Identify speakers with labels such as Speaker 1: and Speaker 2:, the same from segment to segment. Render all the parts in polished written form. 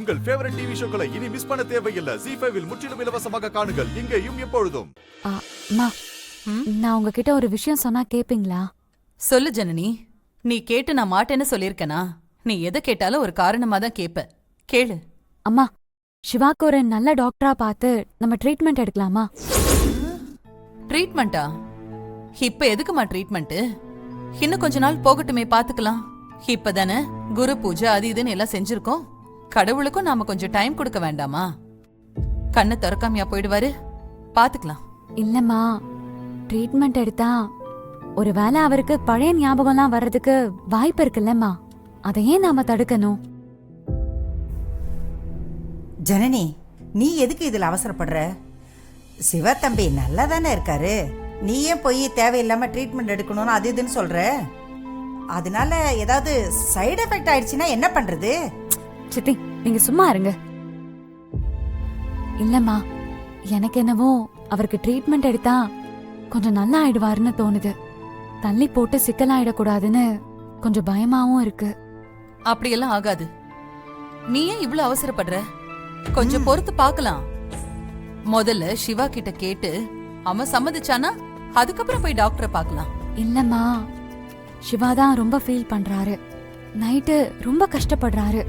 Speaker 1: உங்கள் favourite TV ஷோக்களை இனி miss பண்ண தேவையில்லை. ZEE5 இல் முற்றிலும் இலவசமாக காணுங்கள். இங்கேயும் எப்பொழுதும்.
Speaker 2: அம்மா, நான் உங்ககிட்ட ஒரு விஷயம் சொன்னா கேப்பீங்களா?
Speaker 3: சொல்லு ஜனனி. நீ கேட்டு நான் மாட்டேன்னு சொல்லிருக்கனா? நீ எதை கேட்டாலும் ஒரு காரணமா தான் கேப்ப. கேளு.
Speaker 2: அம்மா, சிவாக்கு ஒரு நல்ல டாக்டரா பார்த்து நம்ம ட்ரீட்மெண்ட் எடுக்கலாமா?
Speaker 3: ட்ரீட்மெண்டா? இப்ப எதுக்குமா ட்ரீட்மெண்ட்? இன்னும் கொஞ்ச நாள் போகட்டுமே, பாத்துக்கலாம். இப்பதானே குரு பூஜை அது இதுன்னு எல்லாம் செஞ்சிருக்கோம். கடவுளுக்கும் நாம கொஞ்சம் டைம் கொடுக்க வேண்டாமா? கண்ணை திறக்காமையா போயிடுவாரு, பாத்துக்கலாம்.
Speaker 2: இல்லம்மா, ட்ரீட்மெண்ட் எடுத்தா ஒருவேளை அவருக்கு பழைய ஞாபகம்லாம் வர்றதுக்கு வாய்ப்பு இருக்குல்லம்மா. அதையே நாம தடுக்கணும்.
Speaker 4: ஜனனி, நீ எதுக்கு இதுல அவசரப்படுற? சிவா தம்பி நல்லா தானே இருக்காரு. நீ ஏன் போய் தேவையில்லாம ட்ரீட்மெண்ட் எடுக்கணும்னு அது இதுன்னு சொல்ற? அதனால ஏதாவது சைடு எஃபெக்ட் ஆயிடுச்சுன்னா என்ன பண்றது?
Speaker 2: சித்தி, நீங்க சும்மா இருங்க. இல்லம்மா, எனக்கு என்னவோ அவருக்கு ட்ரீட்மெண்ட் எடுத்தா கொஞ்சம் நல்லா ஆயிடுவாருன்னு தோணுது. தள்ளி போட்டு சிக்கலாயிடக்கூடாதுன்னு கொஞ்சம் பயமாவும் இருக்கு.
Speaker 3: அப்படியெல்லாம் ஆகாது. நீ ஏன் இவ்வளவு அவசரப்படுற? கொஞ்சம் பொறுத்து பாக்கலாம். முதல்ல சிவா கிட்ட கேட்டு அவன் சம்மதிச்சானா அதுக்கப்புறம் போய் டாக்டரை பார்க்கலாம்.
Speaker 2: இல்லம்மா, சிவாதான் ரொம்ப ஃபீல் பண்றாரு. நைட்டு ரொம்ப கஷ்டப்படுறாரு.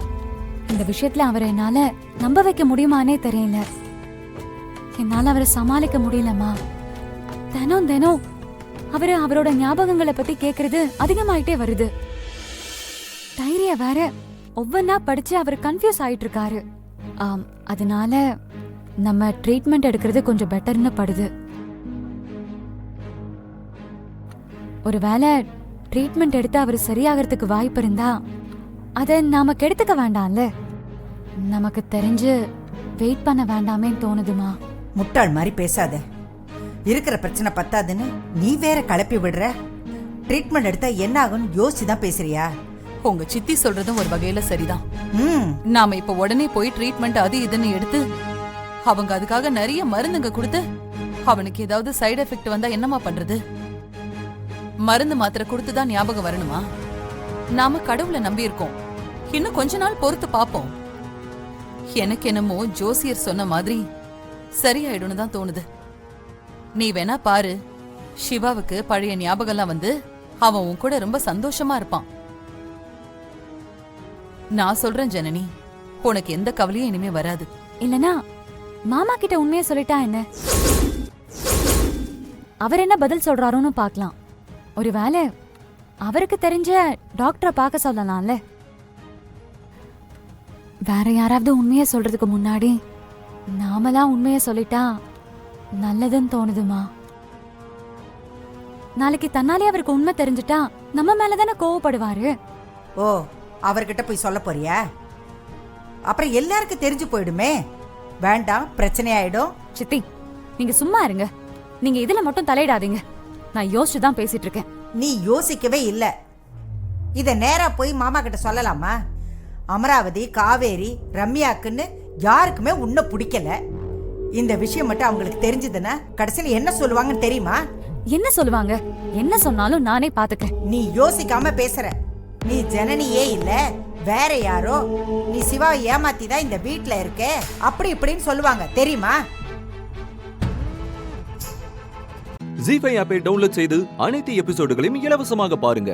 Speaker 2: இந்த விஷயத்துல அவரை என்னால நம்ப வைக்க முடியுமானே தெரியல. என்னால அவரை சமாளிக்க முடியலம்மா. தினம் தினம் அவரோட ஞாபகங்களை பத்தி கேக்குறது அதிகமாயிட்டே வருது. டைரிய வேற ஒவ்வொன்னா படிச்சு அவர் கன்ஃபியூஸ் ஆயிட்டு இருக்காரு. அதனால நம்ம ட்ரீட்மெண்ட் எடுக்கிறது கொஞ்சம் பெட்டர்னு படுது. ஒருவேளை ட்ரீட்மெண்ட் எடுத்து அவர் சரியாகிறதுக்கு வாய்ப்பு இருந்தா அதை நாம கெடுத்துக்க வேண்டாம்ல. நமக்கு தெரிஞ்சு வெயிட் பண்ண வேண்டாமேன்னு தோணுதுமா.
Speaker 4: முட்டாள் மாதிரி பேசாத. இருக்கிற பிரச்சனை பத்தாதுன்னு நீ வேற கலப்பி விடுற. ட்ரீட்மெண்ட் எடுத்தா என்ன ஆகும்னு யோசிச்சுதான் பேசுறியா?
Speaker 3: உங்க சித்தி சொல்றதும் ஒரு வகையில சரிதான். நாம இப்ப உடனே போய் ட்ரீட்மெண்ட் அது இதுன்னு எடுத்து அவங்க அதுக்காக நிறைய மருந்துங்க கொடுத்து அவனுக்கு ஏதாவது சைடு எஃபெக்ட் வந்தா என்னமா பண்றது? மருந்து மாத்திரை கொடுத்துதான் ஞாபகம் வரணுமா? நாம கடவுளை நம்பி இருக்கோம். இன்னும் கொஞ்ச நாள் பொறுத்து பாப்போம். எனக்கு என்னமோ ஜோசியர் சொன்ன மாதிரி சரியாயிடும்னு தான் தோணுது. நீ வேணா பாரு, சிவாவுக்கு பழைய ஞாபகம்லாம் வந்து அவன் உன் கூட ரொம்ப சந்தோஷமா இருப்பான். நான் சொல்றேன் ஜனனி, உனக்கு எந்த கவலையும் இனிமே வராது.
Speaker 2: இல்லனா மாமா கிட்ட உண்மையை சொல்லிட்டா என்ன? அவர் என்ன பதில் சொல்றாருன்னு பாக்கலாம். ஒருவேளை அவருக்கு தெரிஞ்ச டாக்டரை பார்க்க சொல்லலாம்ல. வேற யாராவது உண்மையை சொல்றதுக்கு முன்னாடி நாமலாம் உண்மையை சொல்லிட்டா நல்லதுன்னு தோணுதுமா. நாளைக்கு தன்னாலே அவருக்கு உண்மை தெரிஞ்சுட்டா நம்ம மேலதானே கோவப்படுவாரு.
Speaker 4: ஓ, அவர்கிட்ட போய் சொல்ல போறியா? அப்புறம் எல்லாருக்கும் தெரிஞ்சு போயிடுமே. வேண்டாம், பிரச்சனை ஆயிடும்.
Speaker 2: சித்தி, நீங்க சும்மா இருங்க. நீங்க இதுல மட்டும் தலையிடாதீங்க. நான் யோசிச்சுதான் பேசிட்டு இருக்கேன்.
Speaker 4: நீ யோசிக்கவே இல்ல. இத நேரா போய் மாமா கிட்ட சொல்லலாமா? அமராவதி, காவேரி, ரம்யாக்குன்னு யாருக்குமே உன்னை பிடிக்கல. இந்த விஷயம் மட்டும் அவங்களுக்கு தெரிஞ்சதுன்னா கடைசியில் என்ன சொல்லுவாங்கன்னு தெரியுமா?
Speaker 2: என்ன சொல்லுவாங்க? என்ன சொன்னாலும் நானே பாத்துக்கிறேன்.
Speaker 4: நீ யோசிக்காம பேசுற. நீ ஜனனியே இல்ல, வேற யாரோ. நீ சிவாவை ஏமாத்தி தான் இந்த வீட்டுல இருக்க, அப்படி இப்படின்னு சொல்லுவாங்க தெரியுமா?
Speaker 5: ZEE5 ஆப்பை டவுன்லோட் செய்து அனைத்து எபிசோடுகளையும் இலவசமாக பாருங்க.